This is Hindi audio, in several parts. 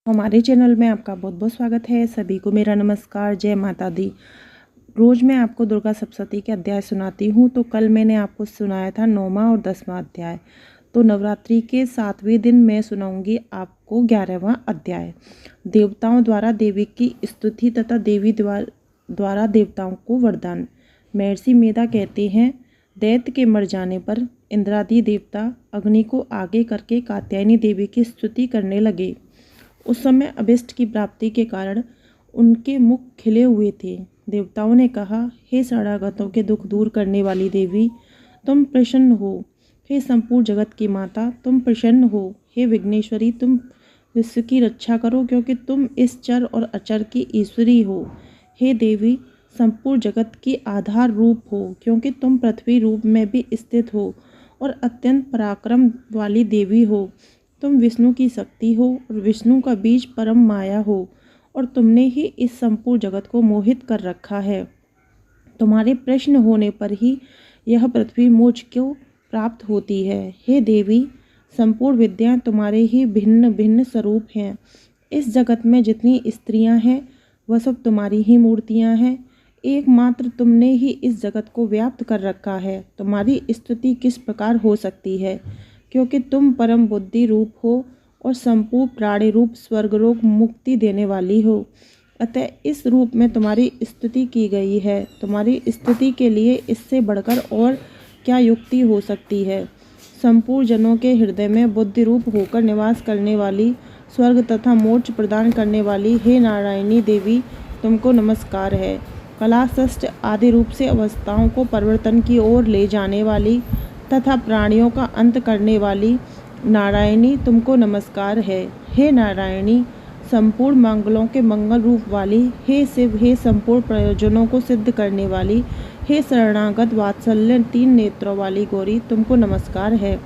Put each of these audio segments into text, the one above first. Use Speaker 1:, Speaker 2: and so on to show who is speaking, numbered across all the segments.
Speaker 1: हमारे चैनल में आपका बहुत बहुत स्वागत है। सभी को मेरा नमस्कार, जय माता दी। रोज़ मैं आपको दुर्गा सप्तशती के अध्याय सुनाती हूँ। तो कल मैंने आपको सुनाया था 9वां और 10वां अध्याय। तो नवरात्रि के 7वें दिन मैं सुनाऊंगी आपको 11वां अध्याय। देवताओं द्वारा देवी की स्तुति तथा देवी द्वारा देवताओं को वरदान। महर्षि मेधा कहते हैं, दैत्य के मर जाने पर इंद्रादि देवता अग्नि को आगे करके कात्यायनी देवी की स्तुति करने लगे। उस समय अभिष्ट की प्राप्ति के कारण उनके मुख खिले हुए थे। देवताओं ने कहा, हे शरणागतों के दुख दूर करने वाली देवी, तुम प्रसन्न हो। हे संपूर्ण जगत की माता, तुम प्रसन्न हो। हे विघ्नेश्वरी, तुम विश्व की रक्षा करो, क्योंकि तुम इस चर और अचर की ईश्वरी हो। हे देवी, संपूर्ण जगत की आधार रूप हो, क्योंकि तुम पृथ्वी रूप में भी स्थित हो और अत्यंत पराक्रम वाली देवी हो। तुम विष्णु की शक्ति हो और विष्णु का बीज परम माया हो, और तुमने ही इस संपूर्ण जगत को मोहित कर रखा है। तुम्हारे प्रश्न होने पर ही यह पृथ्वी मुझ को प्राप्त होती है। हे देवी, संपूर्ण विद्याएं तुम्हारे ही भिन्न भिन्न स्वरूप हैं। इस जगत में जितनी स्त्रियां हैं वह सब तुम्हारी ही मूर्तियां हैं। एकमात्र तुमने ही इस जगत को व्याप्त कर रखा है। तुम्हारी स्तुति किस प्रकार हो सकती है, क्योंकि तुम परम बुद्धि रूप हो और संपूर्ण प्राणी रूप स्वर्गलोक मुक्ति देने वाली हो। अतः इस रूप में तुम्हारी स्तुति की गई है। तुम्हारी स्तुति के लिए इससे बढ़कर और क्या युक्ति हो सकती है। संपूर्ण जनों के हृदय में बुद्धि रूप होकर निवास करने वाली, स्वर्ग तथा मोक्ष प्रदान करने वाली, हे नारायणी देवी, तुमको नमस्कार है। कला षष्ठ आदि रूप से अवस्थाओं को परिवर्तन की ओर ले जाने वाली तथा प्राणियों का अंत करने वाली नारायणी, तुमको नमस्कार है। हे नारायणी, संपूर्ण मंगलों के मंगल रूप वाली, हे शिव, हे संपूर्ण प्रयोजनों को सिद्ध करने वाली, हे शरणागत वात्सल्य 3 नेत्रों वाली गौरी, तुमको नमस्कार है।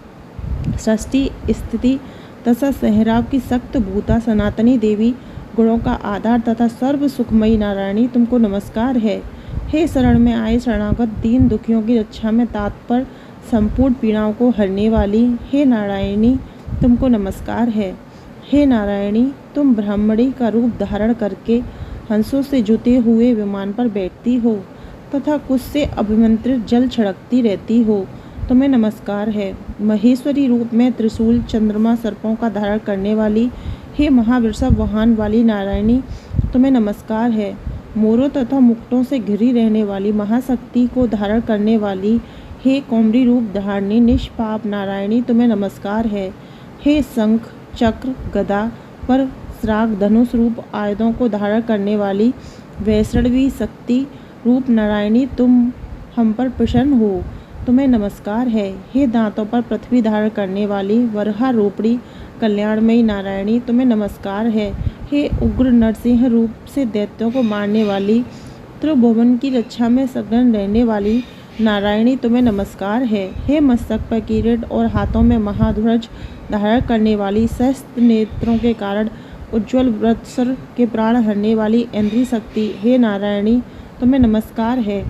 Speaker 1: षष्ठी स्थिति तथा सहराव की सक्त भूता सनातनी देवी, गुणों का आधार तथा सर्व सुखमयी नारायणी, तुमको नमस्कार है। हे शरण में आए शरणागत दीन दुखियों की रक्षा में तात्पर, संपूर्ण पीड़ाओं को हरने वाली, हे नारायणी, तुमको नमस्कार है। हे नारायणी, तुम ब्राह्मणी का रूप धारण करके हंसों से जुते हुए विमान पर बैठती हो तथा कुछ से अभिमंत्रित जल छिड़कती रहती हो, तुम्हें नमस्कार है। महेश्वरी रूप में त्रिशूल, चंद्रमा, सर्पों का धारण करने वाली, हे महावृषभ वाहन वाली नारायणी, तुम्हें नमस्कार है। मोरों तथा मुक्टों से घिरी रहने वाली महाशक्ति को धारण करने वाली, हे कौमरी रूप धारणी निष्पाप नारायणी, तुम्हें नमस्कार है। हे शंख, चक्र, गदा पर श्राग, धनुष रूप आयुधों को धारण करने वाली वैष्णवी शक्ति रूप नारायणी, तुम हम पर प्रसन्न हो, तुम्हें नमस्कार है। हे दांतों पर पृथ्वी धारण करने वाली वरहा रूपणी कल्याणमयी नारायणी, तुम्हें नमस्कार है। हे उग्र नरसिंह रूप से दैत्यों को मारने वाली, त्रिभुवन की रक्षा में सघन रहने वाली नारायणी, तुम्हें नमस्कार है। हे मस्तक पर किरीट और हाथों में महाध्वज धारण करने वाली, सहस्त्र नेत्रों के कारण उज्ज्वल वत्सर के प्राण हरने वाली इंद्रिय शक्ति, हे नारायणी, तुम्हें नमस्कार है।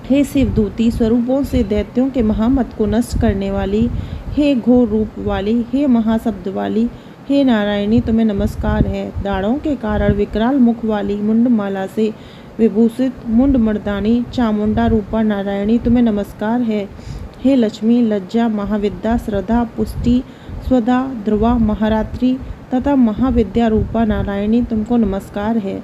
Speaker 1: हे शिवदूती स्वरूपों से दैत्यों के महामत को नष्ट करने वाली, हे घोर रूप वाली, हे महाशब्द वाली, हे नारायणी, तुम्हें नमस्कार है। दाढ़ों के कारण विकराल मुख वाली, मुंडमाला से विभूषित मुंड मर्दानी चामुंडा रूपा नारायणी, तुम्हें नमस्कार है। हे लक्ष्मी, लज्जा, महाविद्या, श्रद्धा, पुष्टि, स्वधा, ध्रुवा, महारात्रि तथा महाविद्या रूपा नारायणी, तुमको नमस्कार है।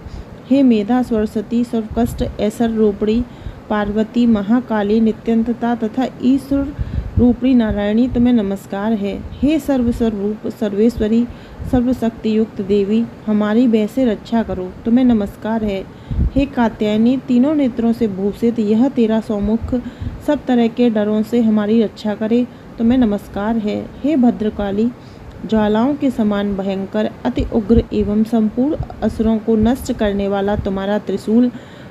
Speaker 1: हे मेधा, सरस्वती, सर्वकष्ट ऐश्वर्य रूपणी पार्वती, महाकाली, नित्यंतता तथा ईश्वर रूपणी नारायणी, तुम्हें नमस्कार है। हे सर्वस्वरूप सर्वेश्वरी, सर्वशक्ति युक्त देवी, हमारी वैसे रक्षा करो, तुम्हें नमस्कार है। हे कात्यायनी, तीनों नेत्रों से भूषित यह तेरा सौमुख सब तरह के डरों से हमारी रक्षा करे, तुम्हें नमस्कार है। हे भद्रकाली, ज्वालाओं के समान भयंकर, अति उग्र एवं संपूर्ण असुरों को नष्ट करने वाला तुम्हारा त्रिशूल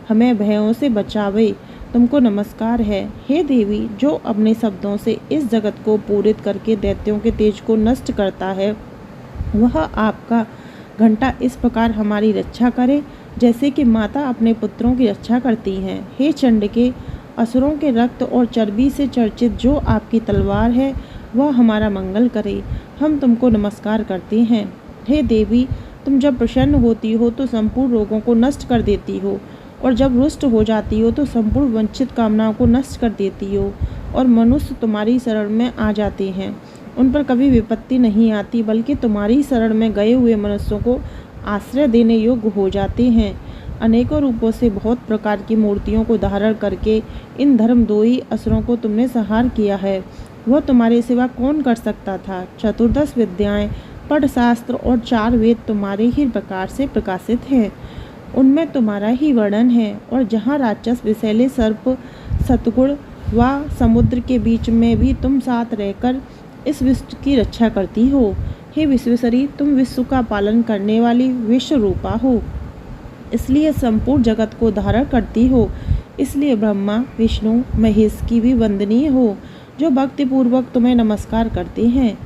Speaker 1: हमें भयों से बचावे, तुमको नमस्कार है। हे देवी, जो अपने शब्दों से इस जगत को पूरित करके दैत्यों के तेज को नष्ट करता है, वह आपका घंटा इस प्रकार हमारी रक्षा करे जैसे कि माता अपने पुत्रों की रक्षा करती हैं। हे चंडिके, असुरों के रक्त और चर्बी से चर्चित जो आपकी तलवार है वह हमारा मंगल करे, हम तुमको नमस्कार करते हैं। हे देवी, तुम जब प्रसन्न होती हो तो संपूर्ण रोगों को नष्ट कर देती हो, और जब रुष्ट हो जाती हो तो संपूर्ण वंचित कामनाओं को नष्ट कर देती हो, और मनुष्य तुम्हारी शरण में आ जाते हैं। उन पर कभी विपत्ति नहीं आती, बल्कि तुम्हारी शरण में गए हुए मनुष्यों को आश्रय देने योग्य हो जाते हैं। अनेकों रूपों से बहुत प्रकार की मूर्तियों को धारण करके इन धर्मद्रोही असुरों को तुमने संहार किया है। वह तुम्हारे सिवा कौन कर सकता था। 14 विद्याएं, पढ़ शास्त्र और 4 वेद तुम्हारे ही प्रकार से प्रकाशित हैं। उनमें तुम्हारा ही वर्णन है। और जहाँ राक्षस, विषैले सर्प, सतगुण व समुद्र के बीच में भी तुम साथ रहकर इस विश्व की रक्षा करती हो। हे विश्वेश्वरी, तुम विश्व का पालन करने वाली विश्व रूपा हो, इसलिए संपूर्ण जगत को धारण करती हो। इसलिए ब्रह्मा, विष्णु, महेश की भी वंदनीय हो, जो भक्तिपूर्वक तुम्हें नमस्कार करते हैं।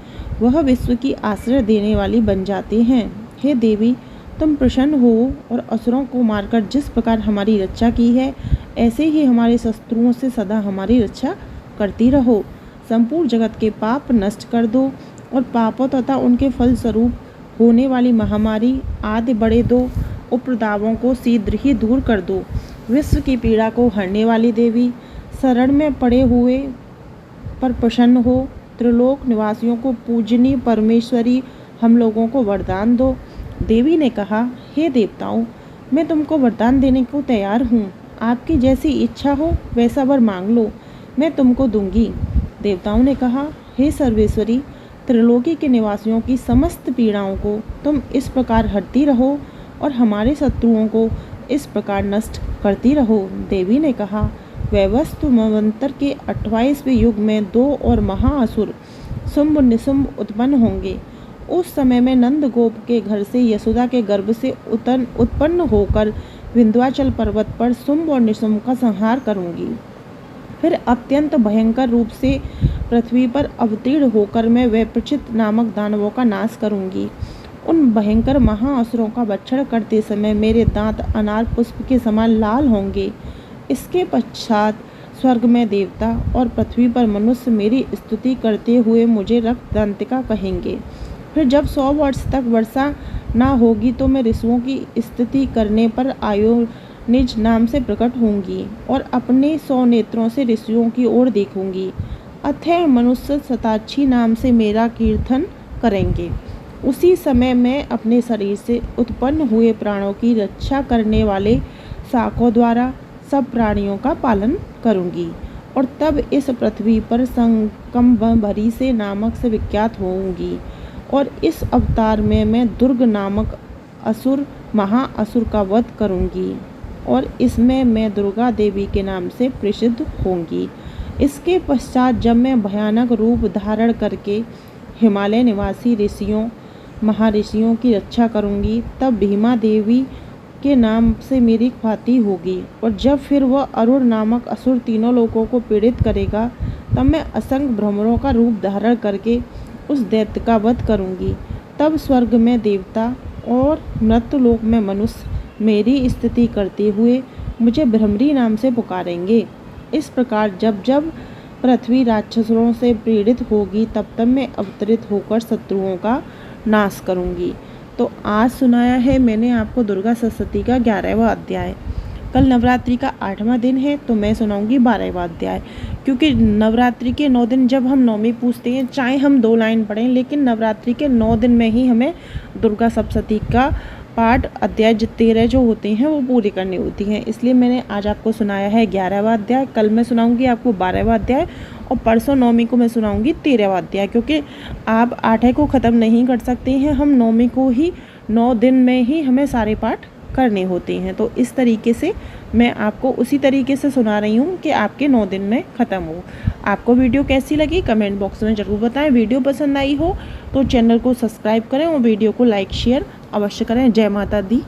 Speaker 1: वह विश्व की आश्रय देने वाली बन जाते हैं। हे देवी, तुम प्रसन्न हो और असुरों को मारकर जिस प्रकार हमारी रक्षा की है, ऐसे ही हमारे शत्रुओं से सदा हमारी रक्षा करती रहो। संपूर्ण जगत के पाप नष्ट कर दो और पापों तथा उनके फल स्वरूप होने वाली महामारी आदि बड़े 2 उपद्रवों को शीघ्र ही दूर कर दो। विश्व की पीड़ा को हरने वाली देवी, शरण में पड़े हुए पर प्रसन्न हो। त्रिलोक निवासियों को पूजनीय परमेश्वरी, हम लोगों को वरदान दो। देवी ने कहा, हे देवताओं, मैं तुमको वरदान देने को तैयार हूँ। आपकी जैसी इच्छा हो वैसा वर मांग लो, मैं तुमको दूंगी। देवताओं ने कहा, हे सर्वेश्वरी, त्रिलोकी के निवासियों की समस्त पीड़ाओं को तुम इस प्रकार हरती रहो और हमारे शत्रुओं को इस प्रकार नष्ट करती रहो। देवी ने कहा, वैवस्वत मंवंतर के 28वें युग में 2 और महाअसुर शुंभ निशुंभ उत्पन्न होंगे। उस समय में नंद गोप के घर से यशोदा के गर्भ से उत्पन्न होकर विंध्याचल पर्वत पर शुंभ और निशुंभ का संहार करूंगी। फिर अत्यंत भयंकर रूप से पृथ्वी पर अवतीर्ण होकर मैं वैप्रचित नामक दानवों का नाश करूंगी। उन भयंकर महाअसुरों का भक्षण करते समय मेरे दांत अनार पुष्प के समान लाल होंगे। इसके पश्चात स्वर्ग में देवता और पृथ्वी पर मनुष्य मेरी स्तुति करते हुए मुझे रक्तदंतिका कहेंगे। फिर जब 100 वर्ष तक वर्षा ना होगी तो मैं ऋषियों की स्तुति करने पर आयोनिज नाम से प्रकट होंगी और अपने 100 नेत्रों से ऋषियों की ओर देखूंगी। अतः मनुष्य शताक्षी नाम से मेरा कीर्तन करेंगे। उसी समय मैं अपने शरीर से उत्पन्न हुए प्राणों की रक्षा करने वाले शाखों द्वारा सब प्राणियों का पालन करूंगी और तब इस पृथ्वी पर संकम्भरी से नामक से विख्यात होंगी। और इस अवतार में मैं दुर्ग नामक असुर महाअसुर का वध करूंगी और इसमें मैं दुर्गा देवी के नाम से प्रसिद्ध होंगी। इसके पश्चात जब मैं भयानक रूप धारण करके हिमालय निवासी ऋषियों महर्षियों की रक्षा करूंगी, तब भीमा देवी के नाम से मेरी ख्याति होगी। और जब फिर वह अरुण नामक असुर तीनों लोगों को पीड़ित करेगा, तब मैं असंख्य भ्रमरों का रूप धारण करके उस दैत्य का वध करूंगी। तब स्वर्ग में देवता और मृत्युलोक में मनुष्य मेरी स्तुति करते हुए मुझे भ्रमरी नाम से पुकारेंगे। इस प्रकार जब जब पृथ्वी राक्षसों से पीड़ित होगी, तब तब मैं अवतरित होकर शत्रुओं का नाश करूंगी। तो आज सुनाया है मैंने आपको दुर्गा सप्तशती का 11वां अध्याय। कल नवरात्रि का 8वां दिन है, तो मैं सुनाऊंगी 12वां अध्याय। क्योंकि नवरात्रि के 9 दिन जब हम नौमी पूजते हैं, चाहे हम 2 लाइन पढ़ें, लेकिन नवरात्रि के 9 दिन में ही हमें दुर्गा सप्तशती का पाठ अध्याय 13 जो होते हैं वो पूरी करनी होती हैं। इसलिए मैंने आज आपको सुनाया है 11वां अध्याय। कल मैं सुनाऊंगी आपको 12वां अध्याय और परसों नौमी को मैं सुनाऊंगी 13वां अध्याय। क्योंकि आप 8 को ख़त्म नहीं कर सकते हैं, हम नौमी को ही 9 दिन में ही हमें सारे पाठ करने होते हैं। तो इस तरीके से मैं आपको उसी तरीके से सुना रही हूँ कि आपके 9 दिन में ख़त्म हो। आपको वीडियो कैसी लगी कमेंट बॉक्स में ज़रूर बताएं। वीडियो पसंद आई हो तो चैनल को सब्सक्राइब करें और वीडियो को लाइक शेयर अवश्य करें। जय माता दी।